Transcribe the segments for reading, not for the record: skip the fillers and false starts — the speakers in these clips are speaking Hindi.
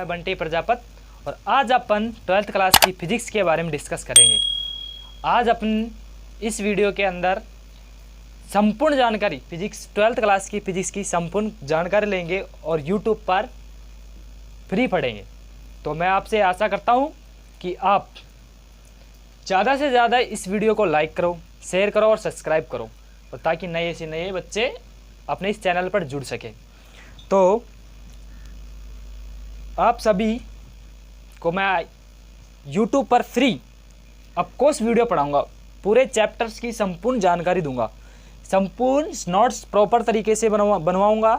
मैं बंटी प्रजापत और आज अपन 12th क्लास की फिजिक्स के बारे में डिस्कस करेंगे। आज अपन इस वीडियो के अंदर संपूर्ण जानकारी फिजिक्स 12th क्लास की फिजिक्स की संपूर्ण जानकारी लेंगे और यूट्यूब पर फ्री पढ़ेंगे। तो मैं आपसे आशा करता हूँ कि आप ज़्यादा से ज़्यादा इस वीडियो को लाइक करो, शेयर करो और सब्सक्राइब करो, और ताकि नए से नए बच्चे अपने इस चैनल पर जुड़ सकें। तो आप सभी को मैं YouTube पर फ्री ऑफकोर्स वीडियो पढ़ाऊँगा, पूरे चैप्टर्स की संपूर्ण जानकारी दूंगा, संपूर्ण नोट्स प्रॉपर तरीके से बनवाऊँगा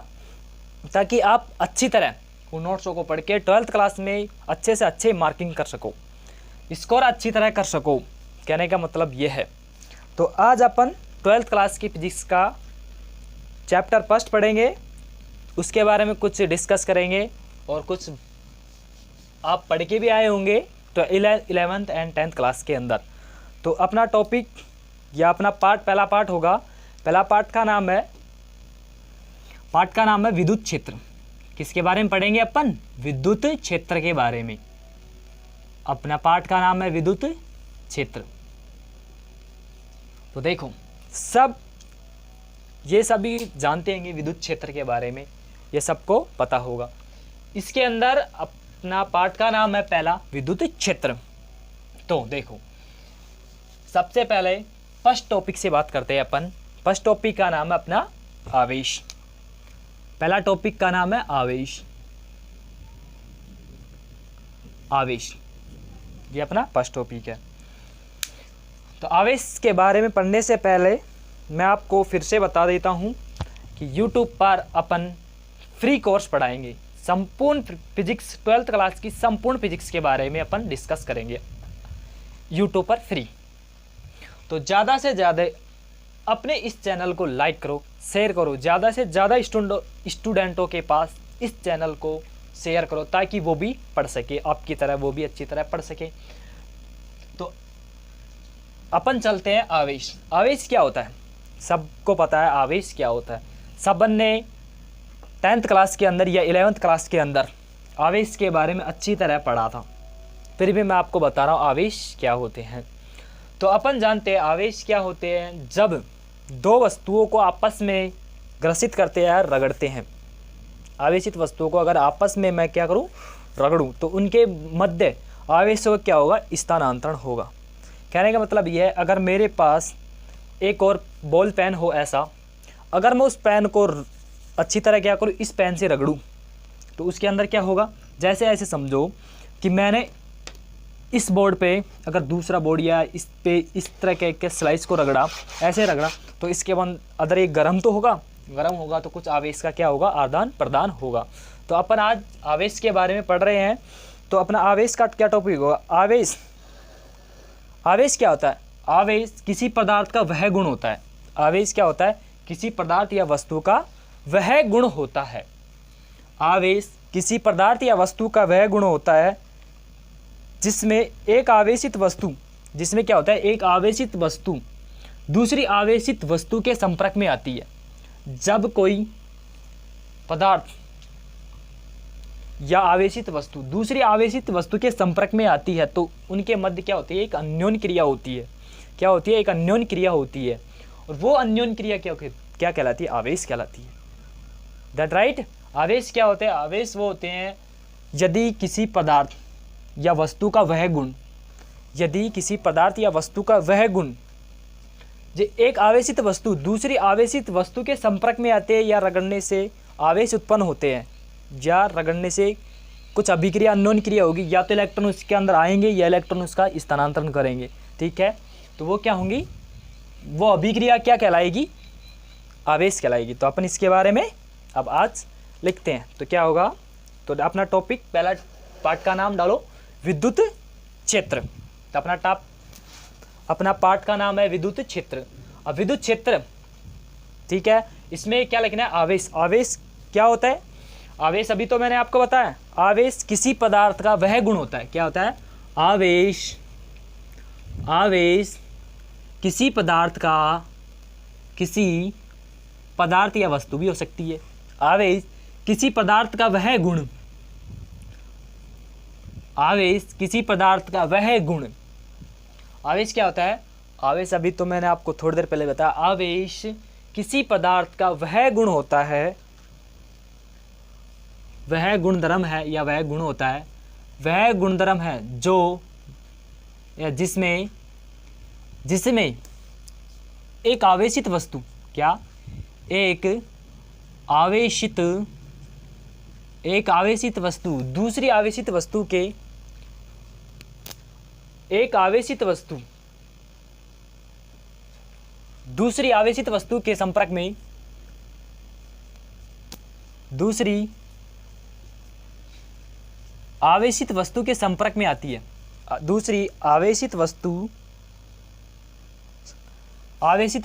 ताकि आप अच्छी तरह उन नोट्सों को पढ़ के 12th क्लास में अच्छे से अच्छे मार्किंग कर सको, स्कोर अच्छी तरह कर सको। कहने का मतलब ये है। तो आज अपन 12th क्लास की फिजिक्स का चैप्टर फर्स्ट पढ़ेंगे, उसके बारे में कुछ डिस्कस करेंगे और कुछ आप पढ़ के भी आए होंगे तो 11th एंड 10th क्लास के अंदर। तो अपना टॉपिक या अपना पहला पार्ट होगा। पहला पार्ट का नाम है विद्युत क्षेत्र। किसके बारे में पढ़ेंगे अपन? विद्युत क्षेत्र के बारे में। अपना पार्ट का नाम है विद्युत क्षेत्र। तो देखो, ये सभी जानते हैं विद्युत क्षेत्र के बारे में, ये सबको पता होगा। इसके अंदर अपना पार्ट का नाम है पहला विद्युत क्षेत्र। तो देखो, सबसे पहले फर्स्ट टॉपिक से बात करते हैं अपन। फर्स्ट टॉपिक का नाम है अपना आवेश। पहला टॉपिक का नाम है आवेश। ये अपना फर्स्ट टॉपिक है। तो आवेश के बारे में पढ़ने से पहले मैं आपको फिर से बता देता हूं कि YouTube पर अपन फ्री कोर्स पढ़ाएंगे। संपूर्ण फिजिक्स 12th क्लास की संपूर्ण फिजिक्स के बारे में अपन डिस्कस करेंगे YouTube पर फ्री। तो ज़्यादा से ज़्यादा अपने इस चैनल को लाइक करो, शेयर करो, ज़्यादा से ज़्यादा स्टूडेंटों के पास इस चैनल को शेयर करो ताकि वो भी पढ़ सके, आपकी तरह वो भी अच्छी तरह पढ़ सके। तो अपन चलते हैं आवेश। आवेश क्या होता है? सबको पता है आवेश क्या होता है। सबन ने 10th क्लास के अंदर या 11th क्लास के अंदर आवेश के बारे में अच्छी तरह पढ़ा था, फिर भी मैं आपको बता रहा हूँ आवेश क्या होते हैं। तो अपन जानते हैं आवेश क्या होते हैं। जब दो वस्तुओं को आपस में ग्रसित करते हैं, रगड़ते हैं, आवेशित वस्तुओं को अगर आपस में मैं क्या करूं, रगड़ूं, तो उनके मध्य आवेश को क्या होगा, स्थानांतरण होगा। कहने का मतलब यह है, अगर मेरे पास एक और बॉल पेन हो ऐसा, अगर मैं उस पेन को अच्छी तरह क्या करूं, इस पेन से रगड़ूं, तो उसके अंदर क्या होगा, जैसे ऐसे समझो कि मैंने इस बोर्ड पे अगर दूसरा बोर्ड या इस पे इस तरह के स्लाइस को रगड़ा, ऐसे रगड़ा, तो इसके बाद अदर एक गर्म तो होगा, गर्म होगा तो कुछ आवेश का क्या होगा, आदान प्रदान होगा। तो अपन आज आवेश के बारे में पढ़ रहे हैं। तो अपना आवेश का क्या टॉपिक होगा? आवेश क्या होता है? आवेश किसी पदार्थ का वह गुण होता है। आवेश क्या होता है? किसी पदार्थ या वस्तु का वह गुण होता है। आवेश किसी पदार्थ या वस्तु का वह गुण होता है जिसमें एक आवेशित वस्तु, जिसमें क्या होता है, एक आवेशित वस्तु दूसरी आवेशित वस्तु के संपर्क में आती है। जब कोई पदार्थ या आवेशित वस्तु दूसरी आवेशित वस्तु के संपर्क में आती है तो उनके मध्य क्या होती है, एक अन्योन्य क्रिया होती है। क्या होती है? एक अन्योन्य क्रिया होती है। और वो अन्योन्य क्रिया क्या कहलाती है? आवेश कहलाती है। That right. आवेश क्या होते हैं? आवेश वो होते हैं यदि किसी पदार्थ या वस्तु का वह गुण, यदि किसी पदार्थ या वस्तु का वह गुण जो एक आवेशित वस्तु दूसरी आवेशित वस्तु के संपर्क में आते हैं या रगड़ने से आवेश उत्पन्न होते हैं, या रगड़ने से कुछ अभिक्रिया, अन्योन्य क्रिया होगी, या तो इलेक्ट्रॉन उसके अंदर आएंगे या इलेक्ट्रॉन उसका स्थानांतरण करेंगे। ठीक है, तो वो क्या होंगी, वो अभिक्रिया क्या कहलाएगी? आवेश कहलाएगी। तो अपन इसके बारे में अब आज लिखते हैं। तो क्या होगा, तो अपना टॉपिक पहला पार्ट का नाम डालो विद्युत क्षेत्र। तो अपना पार्ट का नाम है विद्युत क्षेत्र। अब विद्युत क्षेत्र, ठीक है, इसमें क्या लिखना है? आवेश। आवेश क्या होता है? आवेश अभी तो मैंने आपको बताया, आवेश किसी पदार्थ का वह गुण होता है। क्या होता है? आवेश किसी पदार्थ का, किसी पदार्थ या वस्तु भी हो सकती है, आवेश किसी पदार्थ का वह गुण आवेश किसी पदार्थ का वह गुण, आवेश क्या होता है, आवेश अभी तो मैंने आपको थोड़ी देर पहले बताया, आवेश किसी पदार्थ का वह गुण होता है, वह गुणधर्म है या वह गुण होता है, वह गुणधर्म है जो या जिसमें एक आवेशित वस्तु, क्या, एक आवेशित वस्तु दूसरी आवेशित वस्तु के, एक आवेशित वस्तु दूसरी आवेशित वस्तु के संपर्क में, दूसरी आवेशित वस्तु के संपर्क में आती है, दूसरी आवेशित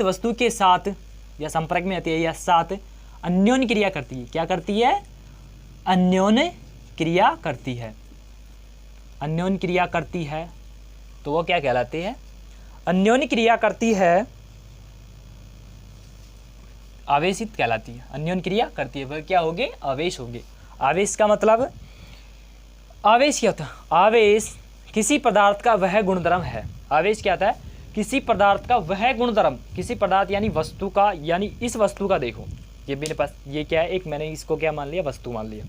वस्तु के साथ या संपर्क में आती है या साथ अन्योन्य क्रिया करती है। क्या करती है, अन्योन्य क्रिया करती है, अन्योन्य क्रिया करती है, तो वो क्या कहलाती है, अन्योन्य क्रिया करती है, आवेशित कहलाती है, अन्योन्य क्रिया करती है, वह क्या होगे, आवेश होगे। आवेश का मतलब, आवेश क्या होता है, आवेश किसी पदार्थ का वह गुणधर्म है, आवेश क्या होता है, किसी पदार्थ का वह गुणधर्म, किसी पदार्थ यानी वस्तु का, यानी इस वस्तु का, देखो ये मेरे पास ये क्या है, एक मैंने इसको क्या मान लिया, वस्तु मान लिया,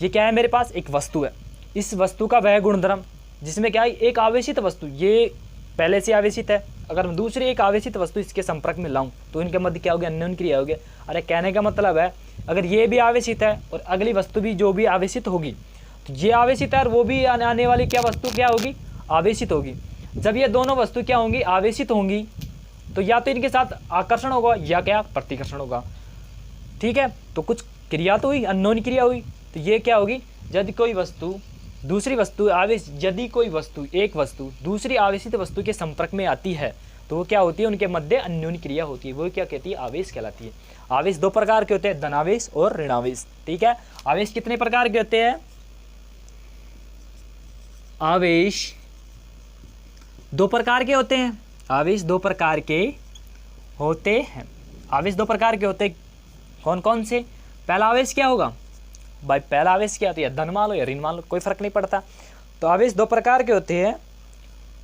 ये क्या है मेरे पास, एक वस्तु है, इस वस्तु का वह गुणधर्म जिसमें क्या है, एक आवेशित वस्तु, ये पहले से आवेशित है, अगर मैं दूसरी एक आवेशित वस्तु इसके संपर्क में लाऊं तो इनके मध्य क्या हो गया, अन्योन्य क्रिया हो गया। अरे कहने का मतलब है, अगर ये भी आवेशित है और अगली वस्तु भी जो भी आवेशित होगी, तो ये आवेशित है और वो भी आने वाली क्या वस्तु क्या होगी, आवेशित होगी। जब ये दोनों वस्तु क्या होंगी, आवेशित होंगी, तो या तो इनके साथ आकर्षण होगा या क्या, प्रतिकर्षण होगा। ठीक है, तो कुछ क्रिया तो हुई, अन्योन्य क्रिया हुई, तो ये क्या होगी, यदि कोई वस्तु दूसरी वस्तु आवेश, यदि कोई वस्तु एक वस्तु दूसरी आवेशित वस्तु के संपर्क में आती है तो वो क्या होती है, उनके मध्य अन्योन्य क्रिया होती है, वो क्या कहती है, आवेश कहलाती है। आवेश दो प्रकार के होते हैं, धनावेश और ऋणावेश। ठीक है, आवेश कितने प्रकार के होते हैं, आवेश दो प्रकार के होते हैं, आवेश दो प्रकार के होते हैं, आवेश दो प्रकार के होते हैं, कौन कौन से। पहला आवेश क्या होगा भाई, पहला आवेश क्या होती है, धन मान लो या ऋण मान लो, कोई फर्क नहीं पड़ता। तो आवेश दो प्रकार के होते हैं,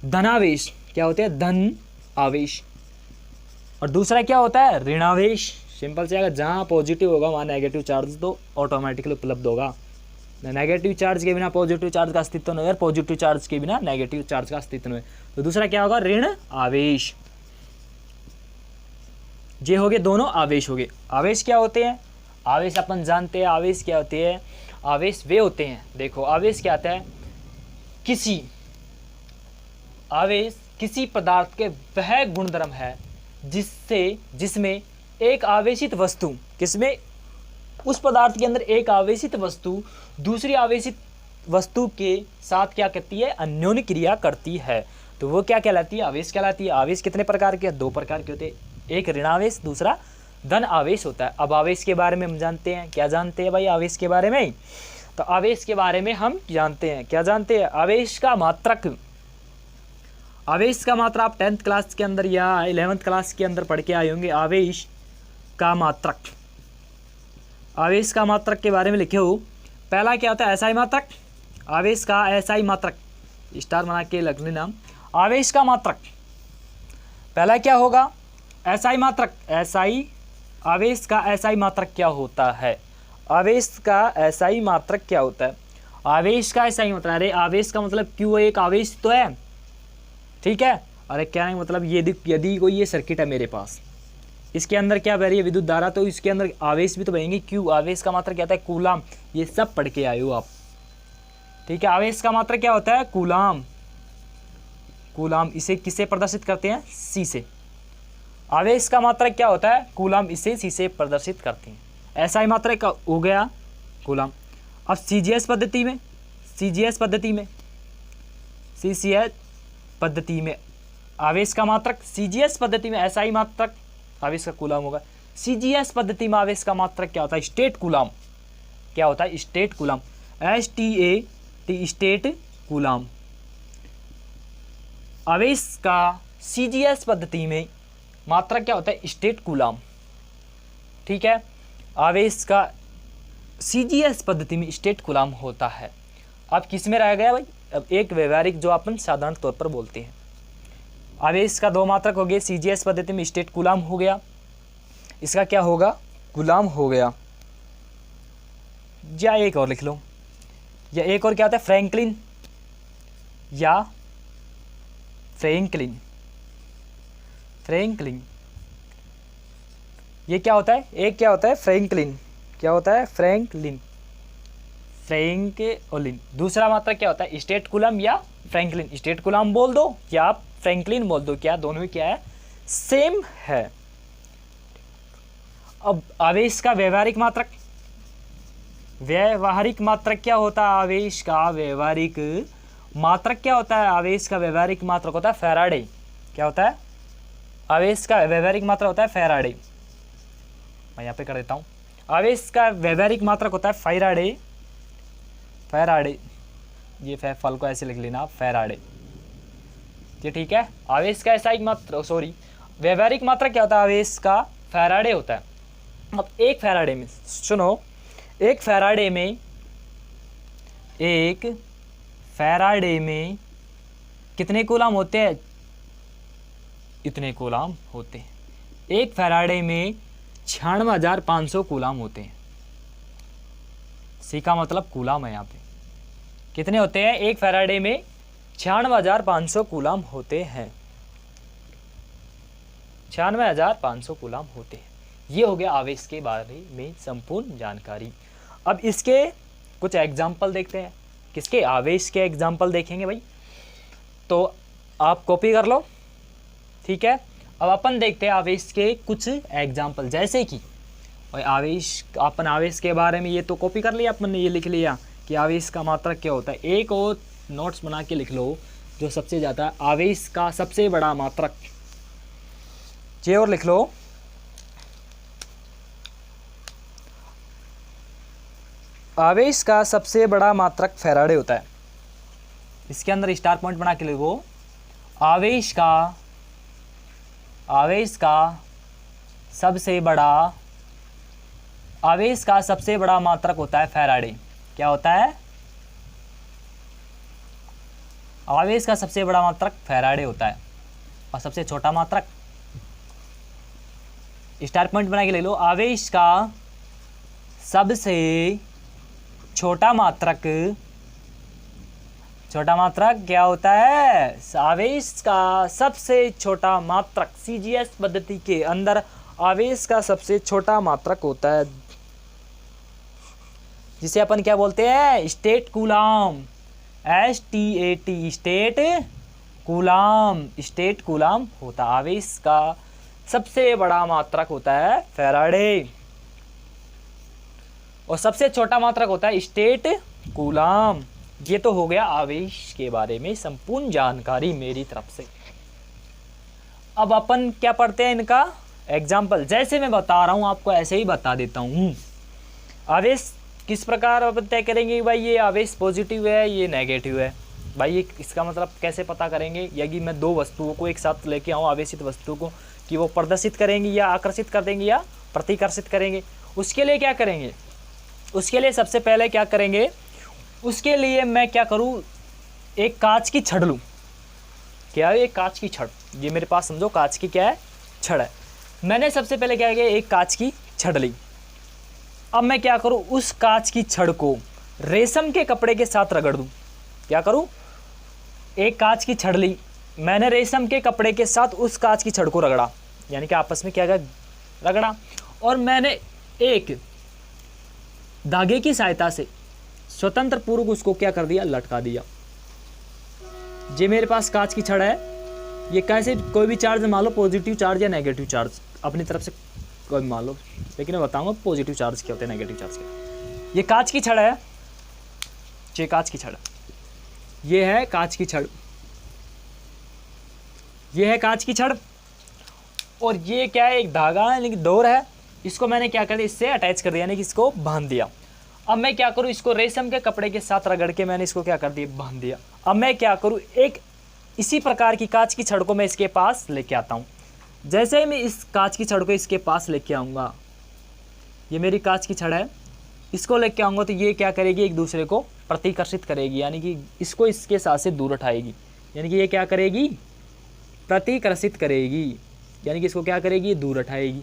धनावेश क्या होते हैं, धन आवेश, और दूसरा क्या होता है, ऋणावेश। सिंपल से, अगर जहाँ पॉजिटिव होगा वहाँ नेगेटिव चार्ज तो ऑटोमेटिकली उपलब्ध होगा, नेगेटिव चार्ज के बिना पॉजिटिव चार्ज का अस्तित्व नहीं है, पॉजिटिव चार्ज के बिना नेगेटिव चार्ज का अस्तित्व नहीं है। तो दूसरा क्या होगा, ऋण आवेश। ये हो गए दोनों आवेश हो गए। आवेश क्या होते हैं, आवेश अपन जानते हैं, आवेश क्या होते हैं, आवेश वे होते हैं, देखो आवेश क्या आता है, किसी आवेश किसी पदार्थ के वह गुणधर्म है जिसमें एक आवेशित वस्तु, किसमें, उस पदार्थ के अंदर एक आवेशित वस्तु दूसरी आवेशित वस्तु के साथ क्या करती है, अन्योन्य क्रिया करती है, तो वो क्या कहलाती है, आवेश कहलाती है। आवेश कितने प्रकार के, दो प्रकार के होते हैं, एक ऋणावेश, दूसरा धन आवेश होता है। अब आवेश के बारे में हम जानते हैं, क्या जानते हैं भाई आवेश के बारे में, तो आवेश के बारे में हम जानते हैं, क्या जानते हैं, आवेश का मात्रक। आवेश का मात्रा आप 10th क्लास के अंदर या 11th क्लास के अंदर पढ़ के आए होंगे, आवेश का मात्रक। आवेश का मात्रक के बारे में लिखे हो, पहला क्या होता है, एसआई मात्रक, आवेश का एसआई मात्रक, स्टार बना के लगने नाम, आवेश का मात्रक पहला क्या होगा, एसआई मात्रक, एसआई, आवेश का एसआई मात्रक क्या होता है, आवेश का एसआई मात्रक क्या होता है, आवेश का एसआई मात्रक, अरे आवेश का मतलब क्यों, एक आवेश तो है, ठीक है, अरे क्या नहीं मतलब, यदि कोई ये सर्किट है मेरे पास, इसके अंदर क्या बह रही है, विद्युत धारा, तो इसके अंदर आवेश भी तो बहेंगे, क्यों, आवेश का मात्रक क्या होता है, कूलाम, ये सब पढ़ के आए हो आप, ठीक है। आवेश का मात्रक क्या होता है, कूलाम, कूलाम, इसे किससे प्रदर्शित करते हैं, सी से। आवेश का मात्रक क्या होता है, कूलाम, इसे सी से प्रदर्शित करते हैं। एसआई मात्रक हो गया कूलाम। अब सीजीएस पद्धति में, सीजीएस पद्धति में, सीसीएस पद्धति में आवेश का मात्रक, सीजीएस पद्धति में एसआई मात्रक, आवेश का कूलाम होगा। सीजीएस पद्धति में आवेश का मात्रक क्या होता है, स्टेट कूलाम, क्या होता है, state coulomb, STAT, state coulomb. आवेश का सीजीएस पद्धति में मात्रक क्या होता है, स्टेट कूलाम, ठीक है। आवेश का सीजीएस पद्धति में स्टेट कूलाम होता है। अब किस में रह गया भाई, अब एक व्यवहारिक जो अपन साधारण तौर पर बोलते हैं। आवेश का दो मात्रक हो गया, CGS पद्धति में स्टेट कूलाम हो गया, इसका क्या होगा, कूलाम हो गया। या एक और लिख लो, या एक और क्या होता है, फ्रैंकलिन या फ्रैंकलिन। फ्रैंकलिन ये क्या होता है, एक क्या होता है फ्रैंकलिन, क्या होता है फ्रैंकलिन, फ्रैंकलिन। दूसरा मात्रक क्या होता है, स्टेट कूलम या फ्रैंकलिन। स्टेट कूलम बोल दो या आप फ्रैंकलिन बोल दो, क्या दोनों ही क्या है, सेम है। अब आवेश का व्यवहारिक मात्रक, व्यवहारिक मात्रक क्या होता है, आवेश का व्यवहारिक मात्रक क्या होता है, आवेश का व्यवहारिक मात्रक होता है फैराडे। क्या होता है, आवेश का व्यवहारिक मात्रक होता है फैराडे। मैं यहाँ पे कर देता हूँ, आवेश का व्यवहारिक मात्रक होता है फैराडे, फैराडे। ये फल को ऐसे लिख लेना फैराडे, ये ठीक है। आवेश का ऐसा एक मात्र, सॉरी व्यवहारिक मात्रक क्या होता है, आवेश का फैराडे होता है। अब एक फैराडे में, सुनो, एक फैराडे में कितने कूलाम होते हैं, इतने कूलाम होते हैं। एक फैराडे में 96,500 कूलाम होते हैं। सी का मतलब कूलाम है, यहाँ पे कितने होते हैं, एक फैराडे में 96,500 कूलाम होते हैं, 96,500 कूलाम होते हैं। ये हो गया आवेश के बारे में संपूर्ण जानकारी। अब इसके कुछ एग्जाम्पल देखते हैं, किसके, आवेश के एग्जाम्पल देखेंगे भाई, तो आप कॉपी कर लो, ठीक है। अब अपन देखते हैं आवेश के कुछ एग्जाम्पल, जैसे कि आवेश, अपन आवेश के बारे में ये तो कॉपी कर लिया अपन ने, ये लिख लिया कि आवेश का मात्रक क्या होता है। एक और नोट्स बना के लिख लो, जो सबसे ज़्यादा आवेश का सबसे बड़ा मात्रक, ये और लिख लो, आवेश का सबसे बड़ा मात्रक फैराडे होता है। इसके अंदर स्टार पॉइंट बना के लिखो, आवेश का सबसे बड़ा मात्रक होता है फैराडे। क्या होता है, आवेश का सबसे बड़ा मात्रक फैराडे होता है। और सबसे छोटा मात्रक, स्टार पॉइंट बना के ले लो, आवेश का सबसे छोटा मात्रक क्या होता है, आवेश का सबसे छोटा मात्रक, CGS पद्धति के अंदर आवेश का सबसे छोटा मात्रक होता है, जिसे अपन क्या बोलते हैं, state coulomb, STAT, state coulomb होता है। आवेश का सबसे बड़ा मात्रक होता है फैराडे और सबसे छोटा मात्रक होता है स्टेट कूलाम। ये तो हो गया आवेश के बारे में संपूर्ण जानकारी मेरी तरफ से। अब अपन क्या पढ़ते हैं, इनका एग्जाम्पल, जैसे मैं बता रहा हूँ आपको ऐसे ही बता देता हूँ। आवेश किस प्रकार अपन तय करेंगे भाई, ये आवेश पॉजिटिव है, ये नेगेटिव है भाई, ये इसका मतलब कैसे पता करेंगे, यदि मैं दो वस्तुओं को एक साथ लेके आऊँ, आवेशित वस्तु को, कि वो प्रदर्शित करेंगी या आकर्षित कर देंगे या प्रतिकर्षित करेंगे। उसके लिए क्या करेंगे, उसके लिए सबसे पहले क्या करेंगे, उसके लिए मैं क्या करूँ, एक कांच की छड़ लूँ। क्या है, एक कांच की छड़, ये मेरे पास समझो कांच की क्या है, छड़ है। मैंने सबसे पहले क्या किया, एक कांच की छड़ ली। अब मैं क्या करूँ, उस कांच की छड़ को रेशम के कपड़े के साथ रगड़ दूँ। क्या करूँ, एक कांच की छड़ ली, मैंने रेशम के कपड़े के साथ उस कांच की छड़ को रगड़ा, यानी कि आपस में क्या किया, रगड़ा, और मैंने एक धागे की सहायता से स्वतंत्र पूर्वक उसको क्या कर दिया, लटका दिया। ये मेरे पास कांच की छड़ है, ये कैसे, कोई भी चार्ज मान लो, पॉजिटिव चार्ज या नेगेटिव चार्ज अपनी तरफ से कोई मान लो, लेकिन मैं बताऊंगा पॉजिटिव चार्ज क्या होते हैं, नेगेटिव चार्ज क्या। ये कांच की छड़ है, ये कांच की छड़, ये है कांच की छड़, ये है कांच की छड़, और ये क्या है, एक धागा है, लेकिन डोर है, इसको मैंने क्या कर दिया, इससे अटैच कर दिया, यानी कि इसको बांध दिया। अब मैं क्या करूँ, इसको रेशम के कपड़े के साथ रगड़ के मैंने इसको क्या कर दिया, बांध दिया। अब मैं क्या करूँ, एक इसी प्रकार की कांच की छड़ को मैं इसके पास लेके आता हूँ। जैसे ही मैं इस कांच की छड़ को इसके पास लेके आऊँगा, ये मेरी कांच की छड़ है, इसको लेके आऊँगा तो ये क्या करेगी, एक दूसरे को प्रतिकर्षित करेगी, यानी कि इसको इसके साथ से दूर हटाएगी, यानी कि ये क्या करेगी, प्रतिकर्षित करेगी, यानी कि इसको क्या करेगी, दूर हटाएगी।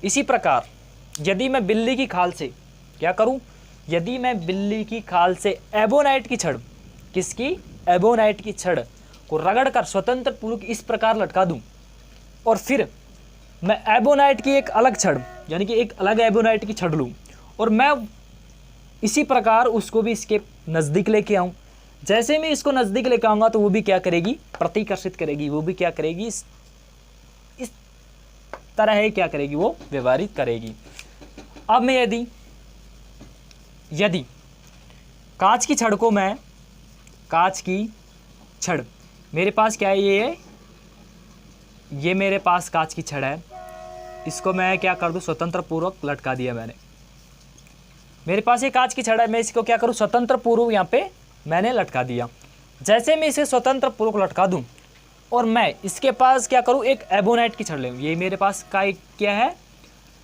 इसी प्रकार यदि मैं बिल्ली की खाल से क्या करूं, यदि मैं बिल्ली की खाल से एबोनाइट की छड़, किसकी, एबोनाइट की छड़ को रगड़कर स्वतंत्र पूर्वक इस प्रकार लटका दूं, और फिर मैं एबोनाइट की एक अलग छड़, यानी कि एक अलग एबोनाइट की छड़ लूं, और मैं इसी प्रकार उसको भी इसके नज़दीक लेके आऊं, जैसे मैं इसको नज़दीक लेके आऊँगा तो वो भी क्या करेगी, प्रतिकर्षित करेगी, वो भी क्या करेगी, इस तरह है क्या करेगी, वो व्यवहारित करेगी। अब मैं यदि कांच की छड़ को मैं, कांच की छड़ मेरे पास क्या है, ये मेरे पास कांच की छड़ है, इसको मैं क्या कर दूं, स्वतंत्र पूर्वक लटका दिया मैंने। मेरे पास ये कांच की छड़ है, मैं इसको क्या करूं, स्वतंत्र पूर्वक यहाँ पे मैंने लटका दिया। जैसे मैं इसे स्वतंत्र पूर्वक लटका दूं और मैं इसके पास क्या करूं, एक एबोनाइट की छड़ ले, ये मेरे पास का एक क्या है,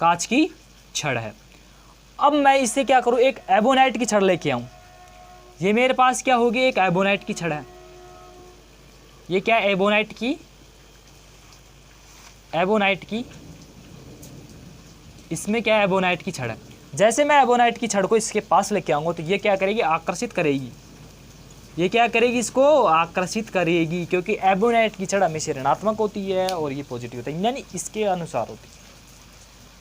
कांच की छड़ है। अब मैं इससे क्या करूं, एक एबोनाइट की छड़ लेके आऊं, ये मेरे पास क्या होगी, एक एबोनाइट की छड़ है, ये क्या है, एबोनाइट की इसमें क्या है, एबोनाइट की छड़ है। जैसे मैं एबोनाइट की छड़ को इसके पास लेके आऊँगा तो ये क्या करेगी, आकर्षित करेगी, ये क्या करेगी, इसको आकर्षित करेगी, क्योंकि एबोनाइट की छड़ हमेशा ऋणात्मक होती है और ये पॉजिटिव होता है, यानी इसके अनुसार होती है।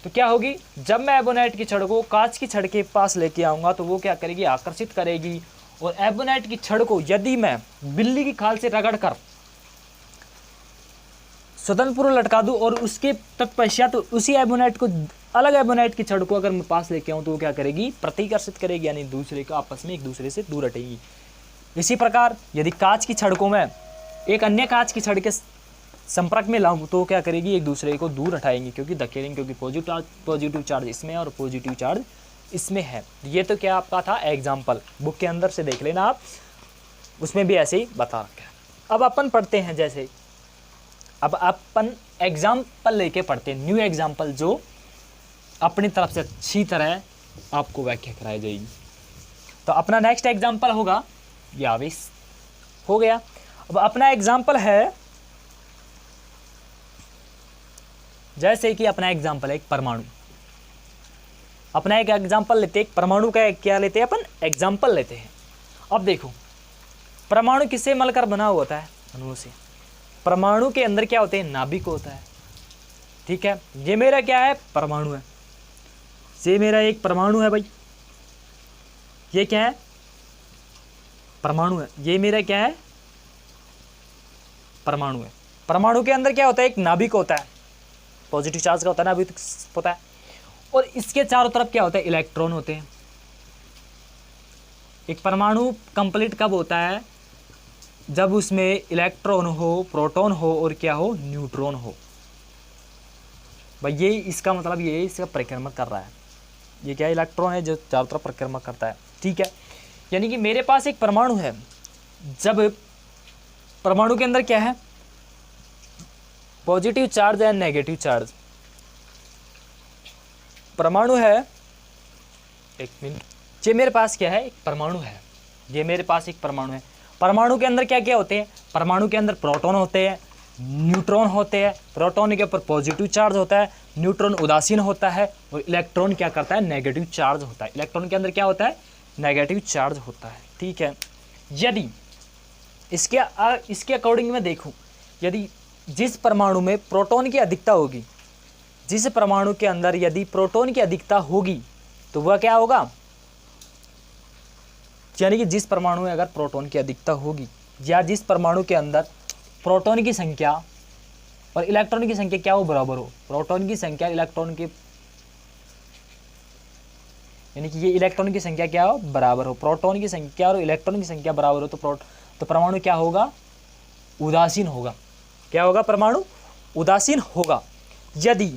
तो क्या होगी, जब मैं एबोनाइट की छड़ को कांच की छड़ के पास लेके आऊँगा तो वो क्या करेगी, आकर्षित करेगी, और एबोनाइट की छड़ को यदि मैं बिल्ली की खाल से रगड़ कर स्वतंत्र पूर्वक लटका दूं और उसके तत्पश्चात तो उसी एबोनाइट को, अलग एबोनाइट की छड़ को अगर मैं पास लेके आऊँ तो वो क्या करेगी, प्रतिकर्षित करेगी, यानी दूसरे को आपस में एक दूसरे से दूर हटेगी। इसी प्रकार यदि कांच की छड़ को मैं एक अन्य कांच की छड़ के संपर्क में लाऊं तो क्या करेगी, एक दूसरे को दूर हटाएंगी, क्योंकि धकेलेंगे, क्योंकि पॉजिटिव चार्ज इसमें और पॉजिटिव चार्ज इसमें है। ये तो क्या आपका था एग्जाम्पल, बुक के अंदर से देख लेना आप, उसमें भी ऐसे ही बता रखा है। अब अपन पढ़ते हैं, जैसे अब अपन एग्जाम्पल लेके पढ़ते हैं, न्यू एग्जाम्पल जो अपनी तरफ से अच्छी तरह आपको व्याख्या कराई जाएगी। तो अपना नेक्स्ट एग्जाम्पल होगा, ये आवेश हो गया। अब अपना एग्जाम्पल है, जैसे कि अपना एग्जाम्पल है एक परमाणु, अपना एक एग्जाम्पल लेते हैं, एक परमाणु का क्या लेते हैं अपन, एग्जाम्पल लेते हैं। अब देखो परमाणु किससे मिलकर बना हुआ होता है, अणुओं से। परमाणु के अंदर क्या होते हैं, नाभिक होता है, ठीक है। ये मेरा क्या है, परमाणु है, ये मेरा एक परमाणु है भाई, ये क्या है, परमाणु है, ये मेरा क्या है, परमाणु है। परमाणु के अंदर क्या होता है, एक नाभिक होता है, पॉजिटिव चार्ज का होता है, नाभिक होता है, और इसके चारों तरफ क्या होता है, इलेक्ट्रॉन होते हैं। एक परमाणु कंप्लीट कब होता है, जब उसमें इलेक्ट्रॉन हो, प्रोटॉन हो और क्या हो, न्यूट्रॉन हो। भाई ये इसका मतलब ये इसका परिक्रमा कर रहा है, ये क्या इलेक्ट्रॉन है जो चारों तरफ परिक्रमा करता है, ठीक है। यानी कि मेरे पास एक परमाणु है, जब परमाणु के अंदर क्या है, positive charge and negative charge. परमाणु है, एक मिनट, ये मेरे पास क्या है, एक परमाणु है, ये मेरे पास एक परमाणु है। परमाणु के अंदर क्या क्या होते हैं, परमाणु के अंदर प्रोटॉन होते हैं, न्यूट्रॉन होते हैं, प्रोटॉन के ऊपर पॉजिटिव चार्ज होता है, न्यूट्रॉन उदासीन होता है, और इलेक्ट्रॉन क्या करता है, नेगेटिव चार्ज होता है। इलेक्ट्रॉन के अंदर क्या होता है, नेगेटिव चार्ज होता है, ठीक है। यदि इसके अकॉर्डिंग मैं देखूं, यदि जिस परमाणु में प्रोटॉन की अधिकता होगी, जिस परमाणु के अंदर यदि प्रोटॉन की अधिकता होगी तो वह क्या होगा, यानी कि जिस परमाणु में अगर प्रोटॉन की अधिकता होगी, या जिस परमाणु के अंदर प्रोटॉन की संख्या और इलेक्ट्रॉन की संख्या क्या हो, बराबर हो, प्रोटॉन की संख्या इलेक्ट्रॉन के, यानी कि ये इलेक्ट्रॉन की संख्या क्या हो, बराबर हो, प्रोटॉन की संख्या और इलेक्ट्रॉन की संख्या बराबर हो, तो परमाणु क्या होगा, उदासीन होगा। क्या होगा, परमाणु उदासीन होगा। यदि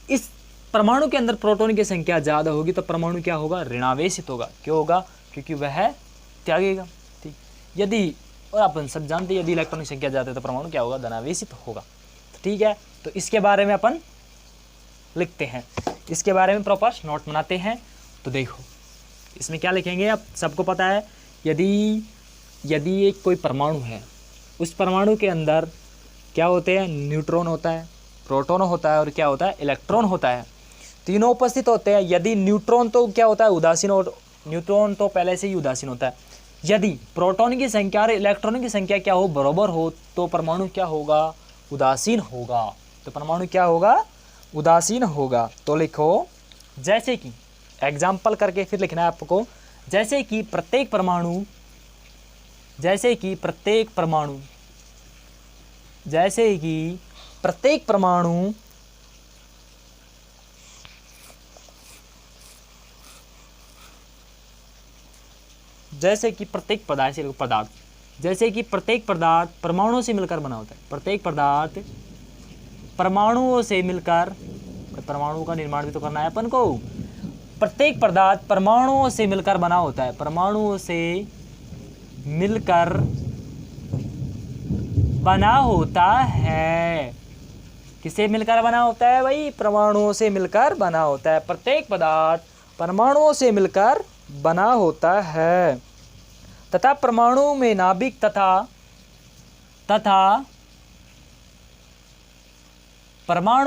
इस परमाणु के अंदर प्रोटॉन की संख्या ज़्यादा होगी तो परमाणु क्या होगा, ऋणावेशित होगा। क्यों होगा, क्योंकि वह त्यागेगा, ठीक। यदि, और अपन सब जानते हैं, यदि इलेक्ट्रॉन की संख्या ज़्यादा है तो परमाणु क्या होगा, धनावेशित होगा, ठीक है। तो इसके बारे में अपन लिखते हैं, इसके बारे में प्रॉपर नोट बनाते हैं। तो देखो इसमें क्या लिखेंगे, अब सबको पता है यदि एक कोई परमाणु है, उस परमाणु के अंदर क्या होते हैं, न्यूट्रॉन होता है, प्रोटॉन होता है और क्या होता है, इलेक्ट्रॉन होता है, तीनों उपस्थित होते हैं। यदि न्यूट्रॉन तो क्या होता है, उदासीन, और न्यूट्रॉन तो पहले से ही उदासीन होता है। यदि प्रोटॉन की संख्या और इलेक्ट्रॉन की संख्या क्या हो, बराबर हो, तो परमाणु क्या होगा, उदासीन होगा। तो परमाणु क्या होगा, उदासीन होगा। तो लिखो, जैसे कि एग्जाम्पल करके फिर लिखना है आपको, जैसे कि प्रत्येक परमाणु जैसे कि प्रत्येक परमाणु जैसे कि प्रत्येक परमाणु जैसे कि प्रत्येक पदार्थ जैसे कि प्रत्येक पदार्थ परमाणुओं से मिलकर बना होता है। प्रत्येक पदार्थ परमाणुओं से मिलकर, परमाणु का निर्माण भी तो करना है अपन को। प्रत्येक पदार्थ परमाणुओं से मिलकर बना होता है, परमाणुओं से मिलकर बना होता है। किससे मिलकर बना होता है भाई, परमाणुओं से मिलकर बना होता है। प्रत्येक पदार्थ परमाणुओं से मिलकर बना होता है तथा परमाणु में नाभिक तथा परमाणु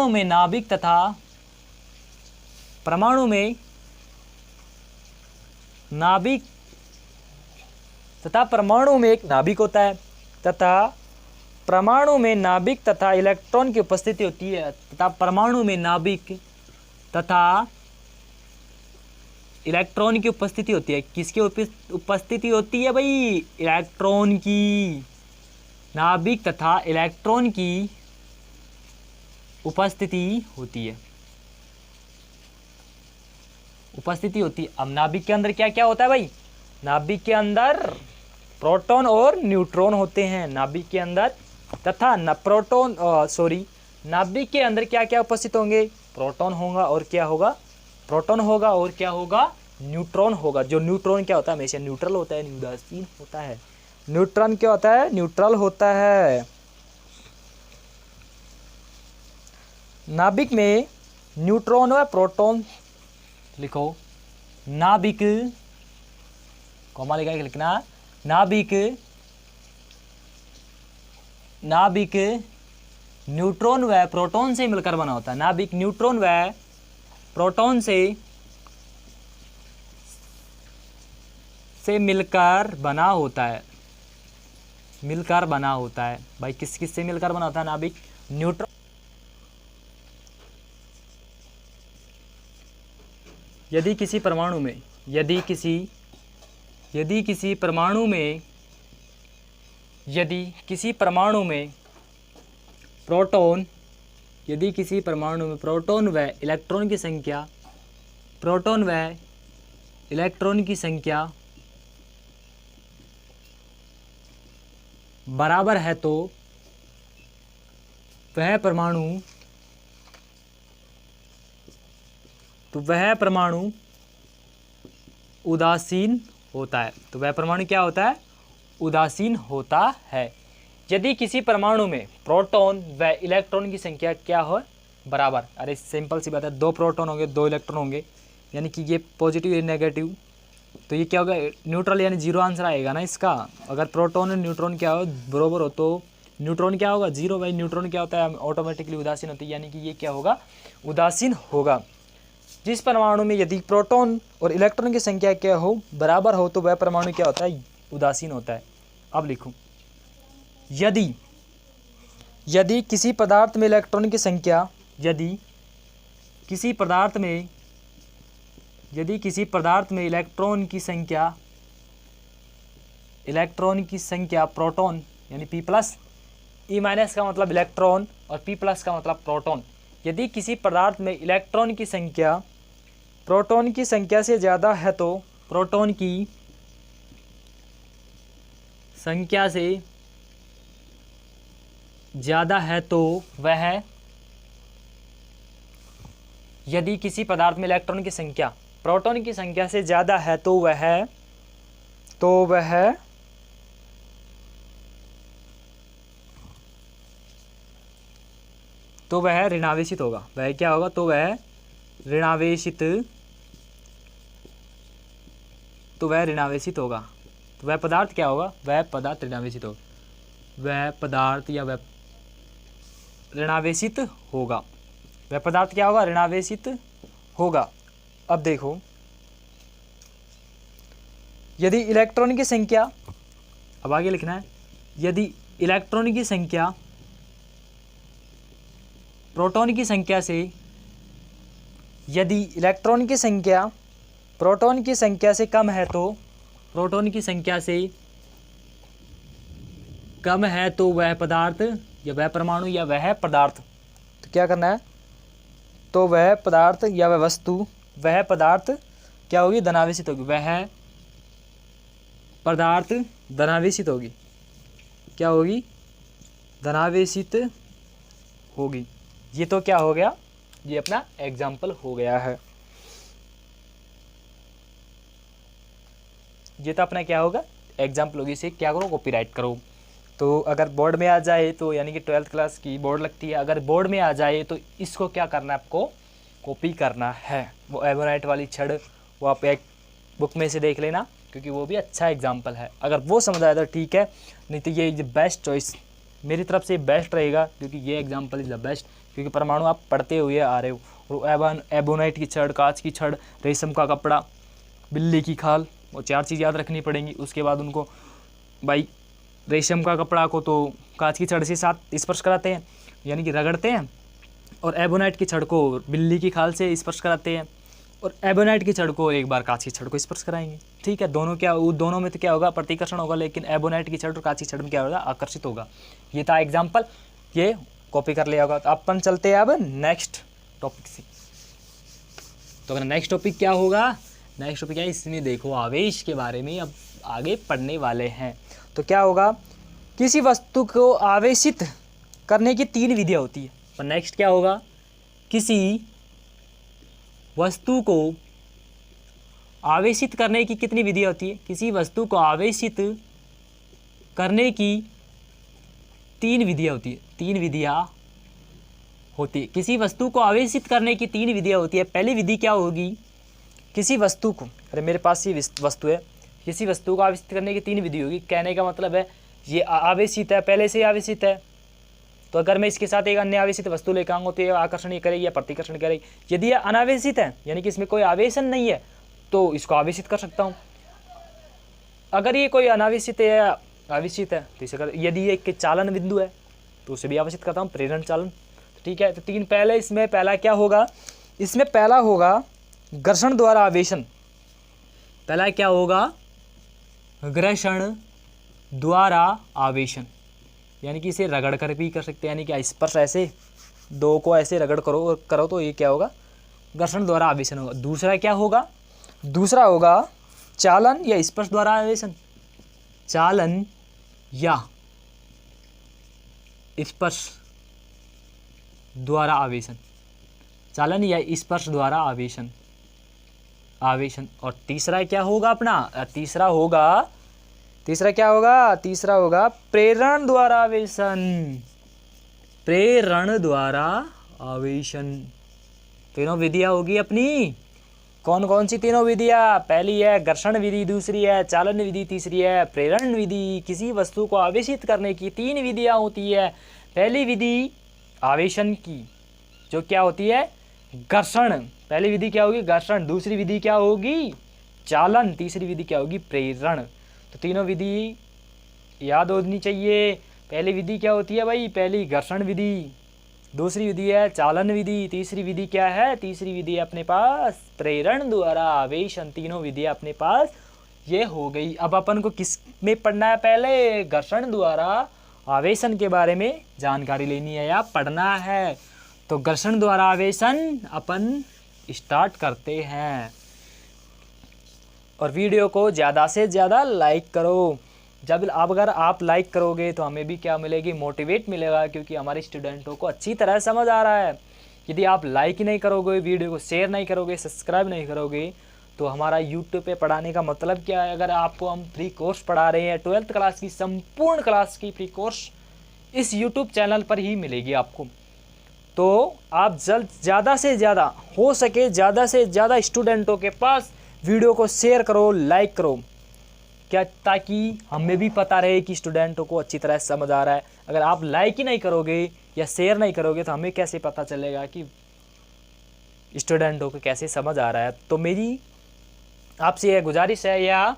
में नाभिक तथा परमाणु में नाभिक तथा परमाणु में एक नाभिक होता है तथा परमाणु में नाभिक तथा इलेक्ट्रॉन की उपस्थिति होती है तथा परमाणु में नाभिक तथा इलेक्ट्रॉन की उपस्थिति होती है। किसकी उपस्थिति होती है भाई, इलेक्ट्रॉन की। नाभिक तथा इलेक्ट्रॉन की उपस्थिति होती है, अब नाभिक के अंदर क्या क्या होता है भाई, नाभिक के अंदर प्रोटॉन और न्यूट्रॉन होते हैं। नाभिक के अंदर तथा नाभिक के अंदर क्या क्या उपस्थित होंगे, प्रोटॉन होगा और क्या होगा, प्रोटॉन होगा और क्या होगा, न्यूट्रॉन होगा। जो न्यूट्रॉन क्या होता है, हमेशा न्यूट्रल होता है, उदासीन होता है। न्यूट्रॉन क्या होता है, न्यूट्रल होता है। नाभिक में न्यूट्रॉन व प्रोटॉन, लिखो नाभिक, कॉमा लगा के लिखना, नाभिक न्यूट्रॉन व प्रोटॉन से मिलकर बना होता है। नाभिक न्यूट्रॉन व प्रोटॉन से मिलकर बना होता है, मिलकर बना होता है भाई। किस किस से मिलकर बना होता है नाभिक, न्यूट्रॉन। यदि किसी परमाणु में प्रोटॉन व इलेक्ट्रॉन की संख्या बराबर है तो वह परमाणु उदासीन होता है। तो वह परमाणु क्या होता है, उदासीन होता है। यदि किसी परमाणु में प्रोटॉन व इलेक्ट्रॉन की संख्या क्या हो, बराबर। अरे सिंपल सी बात है, 2 प्रोटॉन होंगे 2 इलेक्ट्रॉन होंगे, यानी कि ये पॉजिटिव या नेगेटिव, तो ये क्या होगा, न्यूट्रल, यानी जीरो आंसर आएगा ना इसका। अगर प्रोटॉन और न्यूट्रॉन क्या हो, बराबर हो, तो न्यूट्रॉन क्या होगा, जीरो। भाई न्यूट्रॉन क्या होता है, ऑटोमेटिकली उदासीन होती है, यानी कि ये क्या होगा, उदासीन होगा। जिस परमाणु में यदि प्रोटॉन और इलेक्ट्रॉन की संख्या क्या हो, बराबर हो, तो वह परमाणु क्या होता है, उदासीन होता है। अब लिखो, यदि किसी पदार्थ में इलेक्ट्रॉन की संख्या, यदि किसी पदार्थ में इलेक्ट्रॉन की संख्या प्रोटॉन यानी P+, E- का मतलब इलेक्ट्रॉन और P+ का मतलब प्रोटॉन। यदि किसी पदार्थ में इलेक्ट्रॉन की संख्या प्रोटॉन की संख्या से ज़्यादा है तो प्रोटॉन की संख्या से ज़्यादा है तो वह, यदि किसी पदार्थ में इलेक्ट्रॉन की संख्या प्रोटॉन की संख्या से ज़्यादा है तो वह तो वह ऋणावेशित होगा। वह क्या होगा? तो वह ऋणावेशित होगा। तो वह पदार्थ क्या होगा? वह पदार्थ ऋणावेशित होगा। वह पदार्थ या वह ऋणावेशित होगा। वह पदार्थ क्या होगा? ऋणावेशित होगा। अब देखो, यदि इलेक्ट्रॉन की संख्या, अब आगे लिखना है, यदि इलेक्ट्रॉन की संख्या प्रोटॉन की संख्या से, यदि इलेक्ट्रॉन की संख्या प्रोटॉन की संख्या से कम है, तो प्रोटॉन की संख्या से कम है तो वह पदार्थ या वह परमाणु या वह पदार्थ, तो क्या करना है? तो वह पदार्थ या वह वस्तु, वह पदार्थ क्या होगी? धनावेशित होगी। वह पदार्थ धनावेशित होगी। क्या होगी? धनावेशित होगी। ये तो क्या हो गया? ये अपना एग्जाम्पल हो गया है। ये तो अपना क्या होगा? एग्जाम्पल होगी। इसे क्या करो? कॉपीराइट करो। तो अगर बोर्ड में आ जाए तो यानी कि 12th क्लास की बोर्ड लगती है, अगर बोर्ड में आ जाए तो इसको क्या करना है? आपको कॉपी करना है। वो एबोनाइट वाली छड़ वो आप एक बुक में से देख लेना, क्योंकि वो भी अच्छा एग्जाम्पल है। अगर वो समझ आया तो ठीक है, नहीं तो ये बेस्ट चॉइस मेरी तरफ से बेस्ट रहेगा, क्योंकि ये एग्जाम्पल इज़ द बेस्ट। क्योंकि परमाणु आप पढ़ते हुए आ रहे हो, और एबोनाइट की छड़, कांच की छड़, रेशम का कपड़ा, बिल्ली की खाल, वो 4 चीज़ याद रखनी पड़ेंगी। उसके बाद उनको भाई रेशम का कपड़ा को तो कांच की छड़ से साथ स्पर्श कराते हैं, यानी कि रगड़ते हैं, और एबोनाइट की छड़ को बिल्ली की खाल से स्पर्श कराते हैं, और एबोनाइट की छड़ को एक बार कांच की छड़ को स्पर्श कराएंगे। ठीक है, दोनों में तो क्या होगा? प्रतिकर्षण होगा, लेकिन एबोनाइट की छड़ और कांच की छड़ में क्या होगा? आकर्षित होगा। ये था एग्जाम्पल, ये कॉपी कर लिया होगा। तो अपन चलते हैं अब नेक्स्ट टॉपिक से। तो अगर नेक्स्ट टॉपिक क्या होगा? नेक्स्ट टॉपिक क्या है? इसमें देखो, आवेश के बारे में अब आगे पढ़ने वाले हैं। तो क्या होगा? किसी वस्तु को आवेशित करने की 3 विधियाँ होती है। और नेक्स्ट क्या होगा? किसी वस्तु को आवेशित करने की कितनी विधियाँ होती है? किसी वस्तु को आवेशित करने की 3 विधियाँ होती है। 3 विधियाँ होती है। किसी वस्तु को आवेशित करने की 3 विधियाँ होती है। पहली विधि क्या होगी? किसी वस्तु को, अरे मेरे पास ये वस्तु है, किसी वस्तु को आवेशित करने की 3 विधि होगी। कहने का मतलब है ये आवेशित है, पहले से आवेशित है, तो अगर मैं इसके साथ एक अन्य आवेशित वस्तु लेकर आऊँगा तो ये आकर्षण करेगी या प्रतिकर्षण करेगी। यदि ये अनावेशित है, यानी कि इसमें कोई आवेशन नहीं है, तो इसको आवेशित कर सकता हूँ। अगर ये कोई अनावेशित है या आवेशित है तो इसे यदि ये एक चालन बिंदु है तो उसे भी आवेशित करता हूँ, प्रेरण चालन। ठीक है, तो 3 पहले, इसमें पहला क्या होगा? इसमें पहला होगा घर्षण द्वारा आवेशन। पहला क्या होगा? घर्षण द्वारा आवेशन, यानी कि इसे रगड़ कर भी कर सकते हैं, यानी कि स्पर्श ऐसे 2 को ऐसे रगड़ करो तो ये क्या होगा? घर्षण द्वारा आवेशन होगा। दूसरा क्या होगा? दूसरा होगा चालन या स्पर्श द्वारा आवेशन। चालन या स्पर्श द्वारा आवेशन। चालन या स्पर्श द्वारा आवेशन। और तीसरा क्या होगा अपना? तीसरा क्या होगा? तीसरा होगा प्रेरण द्वारा आवेशन। प्रेरण द्वारा आवेशन। तीनों विधियां होगी अपनी। कौन कौन सी तीनों विधियां? पहली है घर्षण विधि, दूसरी है चालन विधि, तीसरी है प्रेरण विधि। किसी वस्तु को आवेशित करने की 3 विधियां होती है। पहली विधि आवेशन की, जो क्या होती है? घर्षण। पहली विधि क्या होगी? घर्षण। दूसरी विधि क्या होगी? चालन। तीसरी विधि क्या होगी? प्रेरण। तो तीनों विधि याद होनी चाहिए। पहली विधि क्या होती है भाई? पहली घर्षण विधि, दूसरी विधि है चालन विधि, तीसरी विधि क्या है? तीसरी विधि अपने पास प्रेरण द्वारा आवेशन। तीनों विधियां अपने पास ये हो गई। अब अपन को किस में पढ़ना है? पहले घर्षण द्वारा आवेशन के बारे में जानकारी लेनी है या पढ़ना है। तो घर्षण द्वारा आवेशन अपन स्टार्ट करते हैं, और वीडियो को ज़्यादा से ज़्यादा लाइक करो। जब अगर आप लाइक करोगे तो हमें भी क्या मिलेगी? मोटिवेट मिलेगा, क्योंकि हमारे स्टूडेंटों को अच्छी तरह समझ आ रहा है। यदि आप लाइक ही नहीं करोगे, वीडियो को शेयर नहीं करोगे, सब्सक्राइब नहीं करोगे, तो हमारा यूट्यूब पे पढ़ाने का मतलब क्या है? अगर आपको हम फ्री कोर्स पढ़ा रहे हैं, 12th क्लास की संपूर्ण क्लास की फ्री कोर्स इस यूट्यूब चैनल पर ही मिलेगी आपको। तो आप ज़्यादा से ज़्यादा हो सके ज़्यादा से ज़्यादा स्टूडेंटों के पास वीडियो को शेयर करो, लाइक करो, क्या, ताकि हमें भी पता रहे कि स्टूडेंटों को अच्छी तरह समझ आ रहा है। अगर आप लाइक ही नहीं करोगे या शेयर नहीं करोगे तो हमें कैसे पता चलेगा कि स्टूडेंटों को कैसे समझ आ रहा है। तो मेरी आपसे यह गुजारिश है, या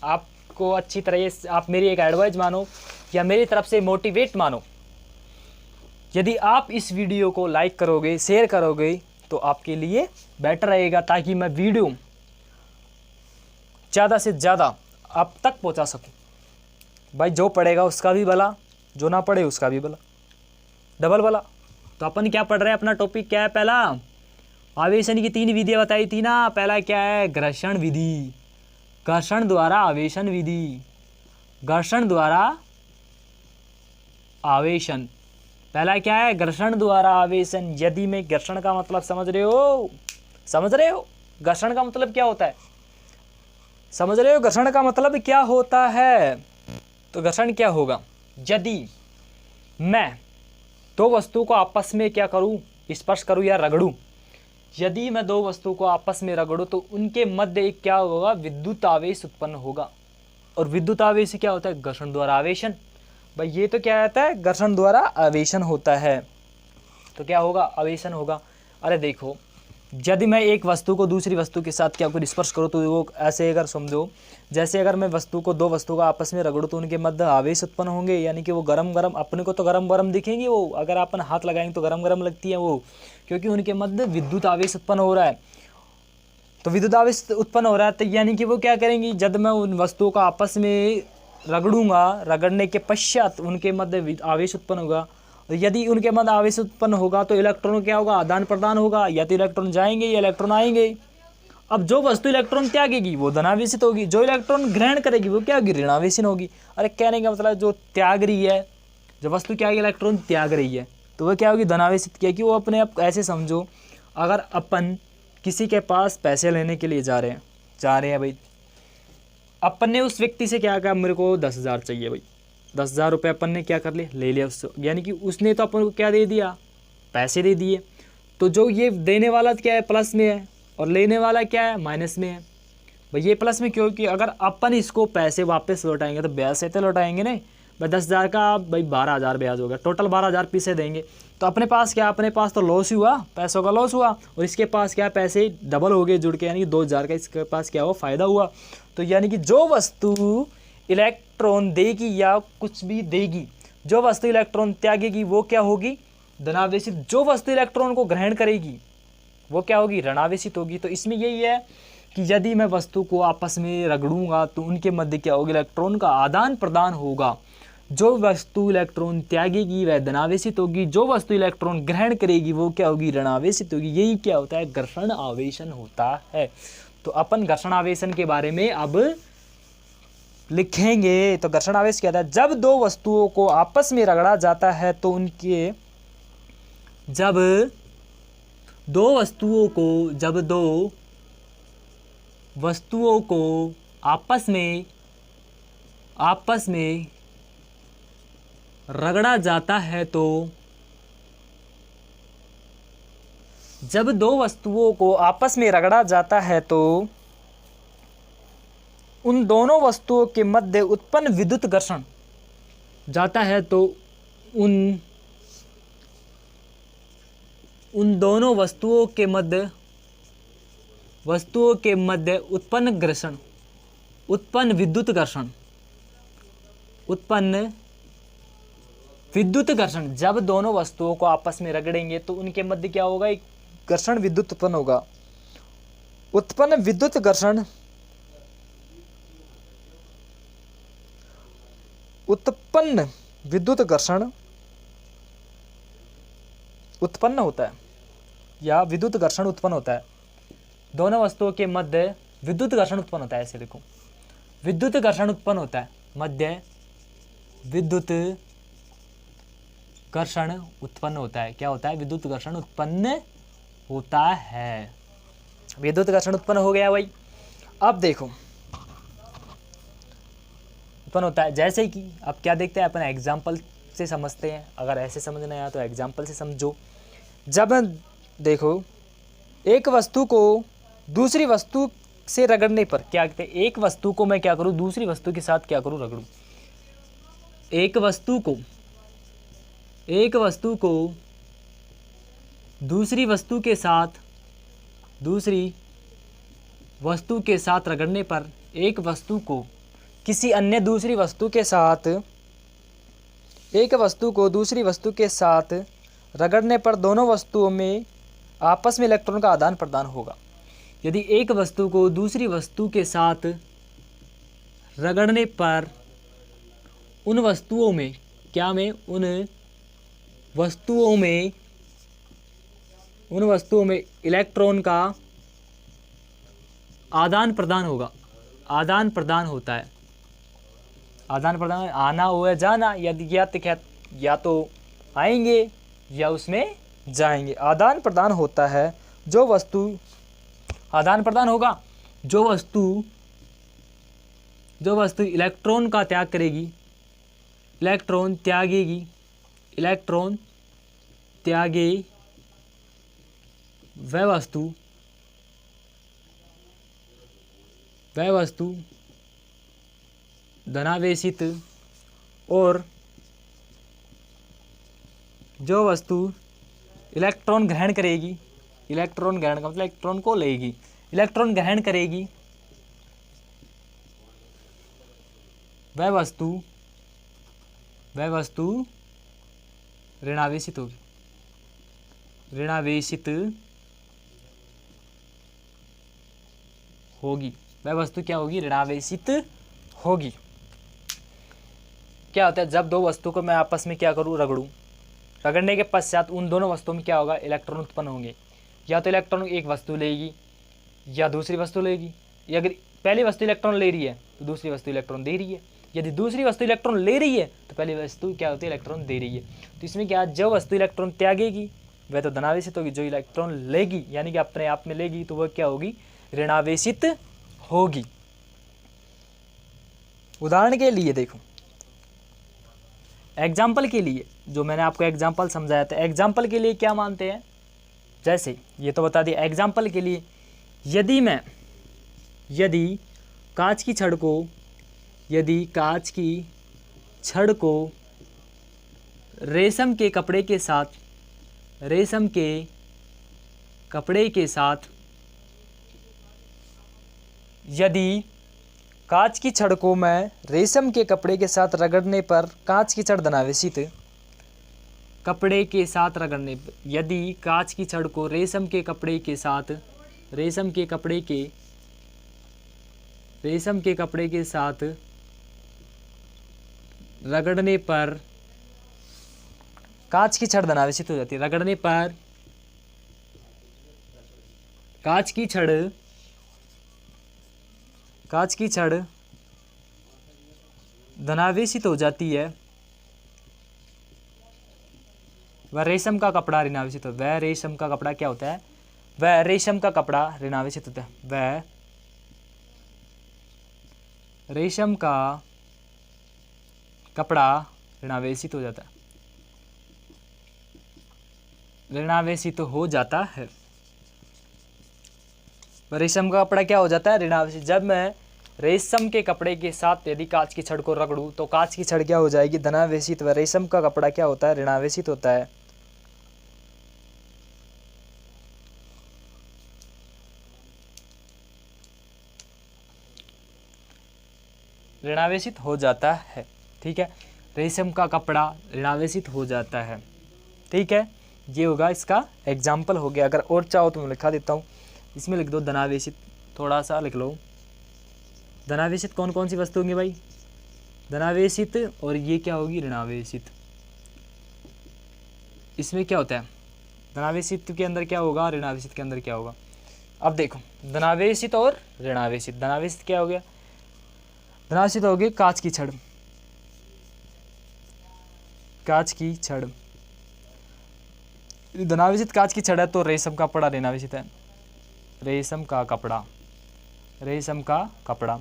आपको अच्छी तरह आप मेरी एक एडवाइस मानो या मेरी तरफ से मोटिवेट मानो, यदि आप इस वीडियो को लाइक करोगे, शेयर करोगे तो आपके लिए बेटर रहेगा, ताकि मैं वीडियो ज़्यादा से ज़्यादा आप तक पहुंचा सकूं। भाई जो पढ़ेगा उसका भी भला, जो ना पढ़े उसका भी भला, डबल भला। तो अपन क्या पढ़ रहे हैं, अपना टॉपिक क्या है, पहला आवेशन की 3 विधियाँ बताई थी ना। पहला क्या है, घर्षण विधि, घर्षण द्वारा आवेशन विधि, घर्षण द्वारा आवेशन। पहला क्या है, घर्षण द्वारा आवेशन। यदि मैं घर्षण का मतलब समझ रहे हो, घर्षण का मतलब क्या होता है, समझ रहे हो घर्षण का मतलब क्या होता है। तो घर्षण क्या होगा, यदि मैं 2 वस्तु को आपस में क्या करूं, स्पर्श करूं या रगड़ूं, यदि मैं 2 वस्तु को आपस में रगड़ूं तो उनके मध्य एक क्या होगा, विद्युत आवेश उत्पन्न होगा। और विद्युत आवेश क्या होता है, घर्षण द्वारा आवेशन। भाई ये तो क्या आता है, घर्षण द्वारा आवेशन होता है। तो क्या होगा, आवेशन होगा। अरे देखो, यदि मैं एक वस्तु को दूसरी वस्तु के साथ क्या कुछ स्पर्श करूँ तो वो ऐसे, अगर समझो जैसे अगर मैं वस्तु को 2 वस्तु का आपस में रगड़ूँ तो उनके मध्य आवेश उत्पन्न होंगे, यानी कि वो गरम गरम, अपने को तो गरम गरम दिखेंगे वो, अगर अपन हाथ लगाएंगे तो गरम गरम लगती है वो, क्योंकि उनके मध्य विद्युत आवेश उत्पन्न हो रहा है। तो विद्युत आवेश उत्पन्न हो रहा है तो यानी कि वो क्या करेंगी, जब मैं उन वस्तुओं का आपस में रगड़ूंगा, रगड़ने के पश्चात उनके मध्य आवेश उत्पन्न होगा। और यदि उनके मध्य आवेश उत्पन्न होगा तो इलेक्ट्रॉन क्या होगा, आदान प्रदान होगा, या तो इलेक्ट्रॉन जाएंगे या इलेक्ट्रॉन आएंगे। अब जो वस्तु इलेक्ट्रॉन त्यागेगी वो धनावेशित होगी, जो इलेक्ट्रॉन ग्रहण करेगी वो क्या होगी, ऋणावेशित होगी। अरे कहने का मतलब जो त्याग रही है, जो वस्तु क्या है, इलेक्ट्रॉन त्याग रही है तो वो क्या होगी, धनावेशित। क्या कि वो अपने आप ऐसे समझो, अगर अपन किसी के पास पैसे लेने के लिए जा रहे हैं भाई, अपन ने उस व्यक्ति से क्या कहा, मेरे को 10,000 चाहिए भाई, 10,000 रुपये अपन ने क्या कर ले लिया उससे, यानी कि उसने तो अपन को क्या दे दिया, पैसे दे दिए। तो जो ये देने वाला क्या है, प्लस में है, और लेने वाला क्या है, माइनस में है। भाई ये प्लस में क्योंकि अगर अपन इसको पैसे वापस लौटाएंगे तो ब्याज से तो लौटाएंगे नहीं। भाई 10,000 का भाई 12,000 ब्याज होगा, टोटल 12,000 पैसे देंगे। तो अपने पास क्या, अपने पास तो लॉस हुआ, पैसों का लॉस हुआ, और इसके पास क्या, पैसे डबल हो गए जुड़ के, यानी कि 2,000 का इसके पास क्या हुआ, फ़ायदा हुआ। तो यानी कि जो वस्तु इलेक्ट्रॉन देगी या कुछ भी देगी, जो वस्तु इलेक्ट्रॉन त्यागेगी वो क्या होगी, धनावेशित। जो वस्तु इलेक्ट्रॉन को ग्रहण करेगी वो क्या होगी, ऋणावेशित होगी। तो इसमें यही है कि यदि मैं वस्तु को आपस में रगड़ूंगा तो उनके मध्य क्या होगा, इलेक्ट्रॉन का आदान प्रदान होगा। जो वस्तु इलेक्ट्रॉन त्यागेगी वह धनावेशित होगी, जो वस्तु इलेक्ट्रॉन ग्रहण करेगी वो क्या होगी, ऋणावेशित होगी। यही क्या होता है, घर्षण आवेशन होता है। तो अपन घर्षण आवेशन के बारे में अब लिखेंगे। तो घर्षण आवेश क्या था, जब 2 वस्तुओं को आपस में रगड़ा जाता है तो उनके, जब 2 वस्तुओं को आपस में रगड़ा जाता है तो, जब 2 वस्तुओं को आपस में रगड़ा जाता है तो उन दोनों वस्तुओं के मध्य उत्पन्न विद्युत घर्षण जाता है, तो उन दोनों वस्तुओं के मध्य उत्पन्न विद्युत घर्षण, जब दोनों वस्तुओं को आपस में रगड़ेंगे तो उनके मध्य क्या होगा, एक घर्षण विद्युत उत्पन्न होगा। उत्पन्न विद्युत घर्षण उत्पन्न होता है, या विद्युत घर्षण उत्पन्न होता है। दोनों वस्तुओं के मध्य विद्युत घर्षण उत्पन्न होता है। ऐसे देखो, विद्युत घर्षण उत्पन्न होता है, मध्य विद्युत घर्षण उत्पन्न होता है। क्या होता है, विद्युत घर्षण उत्पन्न होता है। विद्युत घर्षण उत्पन्न हो गया भाई। अब देखो उत्पन्न होता है, जैसे कि अब क्या देखते हैं अपन, एग्जाम्पल से समझते हैं। अगर ऐसे समझना है तो एग्जाम्पल से समझो। जब मैं देखो एक वस्तु को दूसरी वस्तु से रगड़ने पर क्या कहते हैं, एक वस्तु को मैं क्या करूं दूसरी वस्तु के साथ क्या करूं रगड़ूं। एक वस्तु को दूसरी वस्तु के साथ रगड़ने पर, एक वस्तु को किसी अन्य दूसरी वस्तु के साथ, एक वस्तु को दूसरी वस्तु के साथ रगड़ने पर दोनों वस्तुओं में आपस में इलेक्ट्रॉन का आदान प्रदान होगा। यदि एक वस्तु को दूसरी वस्तु के साथ रगड़ने पर उन वस्तुओं में इलेक्ट्रॉन का आदान प्रदान होगा। आदान प्रदान होता है, आदान प्रदान आना हुआ जाना, यदि या तो आएंगे या उसमें जाएंगे। आदान प्रदान होता है, जो वस्तु आदान प्रदान होगा, जो वस्तु इलेक्ट्रॉन का त्याग करेगी, इलेक्ट्रॉन त्यागे वह वस्तु धनावेशित, और जो वस्तु इलेक्ट्रॉन ग्रहण करेगी, इलेक्ट्रॉन ग्रहण का मतलब इलेक्ट्रॉन को लेगी, इलेक्ट्रॉन ग्रहण करेगी, वह वस्तु ऋणावेशित होगी, वह वस्तु क्या होगी, ऋणावेशित होगी। क्या होता है, जब दो वस्तु को मैं आपस में क्या करूं रगड़ूं, रगड़ने के पश्चात उन दोनों वस्तुओं में क्या होगा, इलेक्ट्रॉन उत्पन्न होंगे। या तो इलेक्ट्रॉन एक वस्तु लेगी या दूसरी वस्तु लेगी, या अगर पहली वस्तु इलेक्ट्रॉन ले रही है तो दूसरी वस्तु इलेक्ट्रॉन दे रही है, यदि दूसरी वस्तु इलेक्ट्रॉन ले रही है तो पहली वस्तु क्या होती है, इलेक्ट्रॉन दे रही है। तो इसमें क्या, जो वस्तु इलेक्ट्रॉन त्यागेगी वह तो धनावेशित होगी, जो इलेक्ट्रॉन लेगी यानी कि अपने आप में लेगी तो वह क्या होगी, ऋणावेशित होगी। उदाहरण के लिए देखो, एग्जाम्पल के लिए जो मैंने आपको एग्जाम्पल समझाया था, एग्जाम्पल के लिए क्या मानते हैं, जैसे ये तो बता दिया। एग्जाम्पल के लिए यदि कांच की छड़ को रेशम के कपड़े के साथ यदि कांच की छड़ को मैं रेशम के कपड़े के साथ रगड़ने पर कांच की छड़ धनावेशित, कपड़े के साथ रगड़ने पर, यदि कांच की छड़ को रेशम के कपड़े के साथ रगड़ने पर कांच की छड़ धनावेशित हो जाती है। रगड़ने पर कांच की छड़ धनावेशित हो जाती है, वह रेशम का कपड़ा ऋणावेशित होता है। वह रेशम का कपड़ा क्या होता है, वह रेशम का कपड़ा ऋणावेशित होता है, वह रेशम का कपड़ा ऋणावेशित हो जाता है, ऋणावेशित हो जाता है। रेशम का कपड़ा क्या हो जाता है, ऋणावेशित। जब मैं रेशम के कपड़े के साथ यदि कांच की छड़ को रगड़ूं तो कांच की छड़ क्या हो जाएगी, धनावेशित, व रेशम का कपड़ा क्या होता है, ऋणावेशित होता है। ऋणावेशित हो जाता है, ठीक है। रेशम का कपड़ा ऋणावेशित हो जाता है, ठीक है। ये होगा इसका एग्जाम्पल हो गया। अगर और चाहो तो मैं लिखा देता हूँ, इसमें लिख दो धनावेशित, थोड़ा सा लिख लो। धनावेशित कौन कौन सी वस्तु होंगी भाई, धनावेशित, और ये क्या होगी, ऋणावेशित। इसमें क्या होता है, धनावेशित के अंदर क्या होगा, ऋणावेशित के अंदर क्या होगा। अब देखो धनावेशित और ऋणावेशित। धनावेशित क्या हो गया, धनावेशित हो गई कांच की छड़, कांच की छड़। धनावेशित कांच की छड़ है तो रेशम का कपड़ा ऋणावेशित है, रेशम का कपड़ा, रेशम का कपड़ा,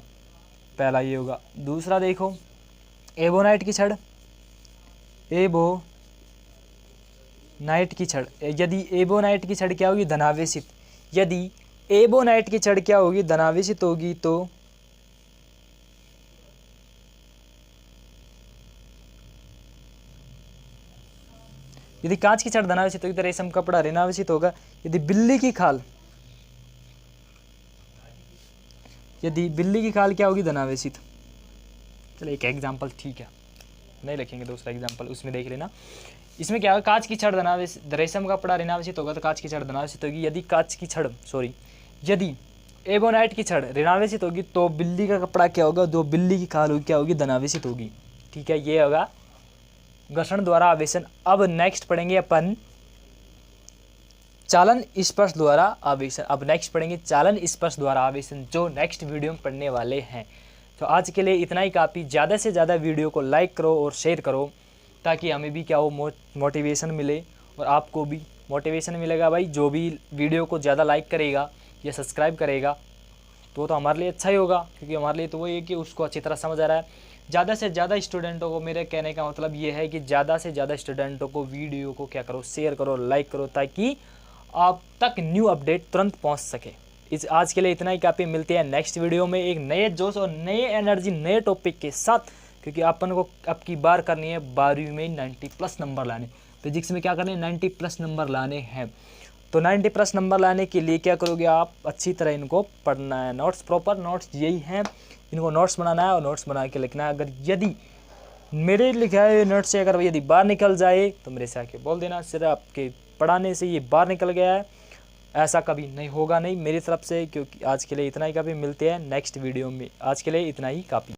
पहला ये होगा। दूसरा देखो एबोनाइट की छड़, नाइट की छड़, यदि एबोनाइट की छड़ क्या होगी, धनावेशित। यदि एबोनाइट की छड़ क्या होगी, धनावेशित होगी, तो यदि कांच की छड़ धनावेशित होगी तो रेशम कपड़ा ऋणावेशित होगा। यदि बिल्ली की खाल, यदि बिल्ली की खाल क्या होगी, धनावेशित। चलो एक एग्जाम्पल, ठीक है, नहीं लिखेंगे दूसरा एग्जाम्पल, उसमें देख लेना। इसमें क्या होगा, कांच की छड़ धनावेशित, रेशम का कपड़ा ऋणावेशित होगा तो कांच की छड़ धनावेशित होगी। यदि कांच की छड़ यदि एबोनाइट की छड़ ऋणावेशित होगी तो बिल्ली का कपड़ा क्या होगा, जो बिल्ली की खाल होगी क्या होगी, धनावेशित होगी। ठीक है, ये होगा घर्षण द्वारा आवेशन। अब नेक्स्ट पढ़ेंगे अपन चालन स्पर्श द्वारा आवेशन। अब नेक्स्ट पढ़ेंगे चालन स्पर्श द्वारा आवेशन, जो नेक्स्ट वीडियो में पढ़ने वाले हैं। तो आज के लिए इतना ही काफ़ी। ज़्यादा से ज़्यादा वीडियो को लाइक करो और शेयर करो, ताकि हमें भी क्या हो, मोटिवेशन मिले और आपको भी मोटिवेशन मिलेगा। भाई जो भी वीडियो को ज़्यादा लाइक करेगा या सब्सक्राइब करेगा तो हमारे लिए अच्छा ही होगा, क्योंकि हमारे लिए तो वो है कि उसको अच्छी तरह समझ आ रहा है। ज़्यादा से ज़्यादा स्टूडेंटों को, मेरे कहने का मतलब ये है कि ज़्यादा से ज़्यादा स्टूडेंटों को वीडियो को क्या करो, शेयर करो, लाइक करो, ताकि आप तक न्यू अपडेट तुरंत पहुंच सके। आज के लिए इतना ही काफ़ी। मिलते हैं नेक्स्ट वीडियो में एक नए जोश और नए एनर्जी, नए टॉपिक के साथ, क्योंकि अपन को अब की बार करनी है 12वीं में 90+ नंबर लाने। फिजिक्स में क्या करने हैं, 90+ नंबर लाने हैं। तो 90+ नंबर लाने के लिए क्या करोगे आप, अच्छी तरह इनको पढ़ना है। नोट्स, प्रॉपर नोट्स यही हैं, इनको नोट्स बनाना है और नोट्स बना के लिखना है। अगर यदि मेरे लिखाए हुए नोट्स से अगर यदि बाहर निकल जाए तो मेरे से आके बोल देना, सिर्फ आपके पढ़ाने से ये बाहर निकल गया है, ऐसा कभी नहीं होगा, नहीं मेरी तरफ से। क्योंकि आज के लिए इतना ही काफ़ी। मिलते हैं नेक्स्ट वीडियो में, आज के लिए इतना ही काफ़ी।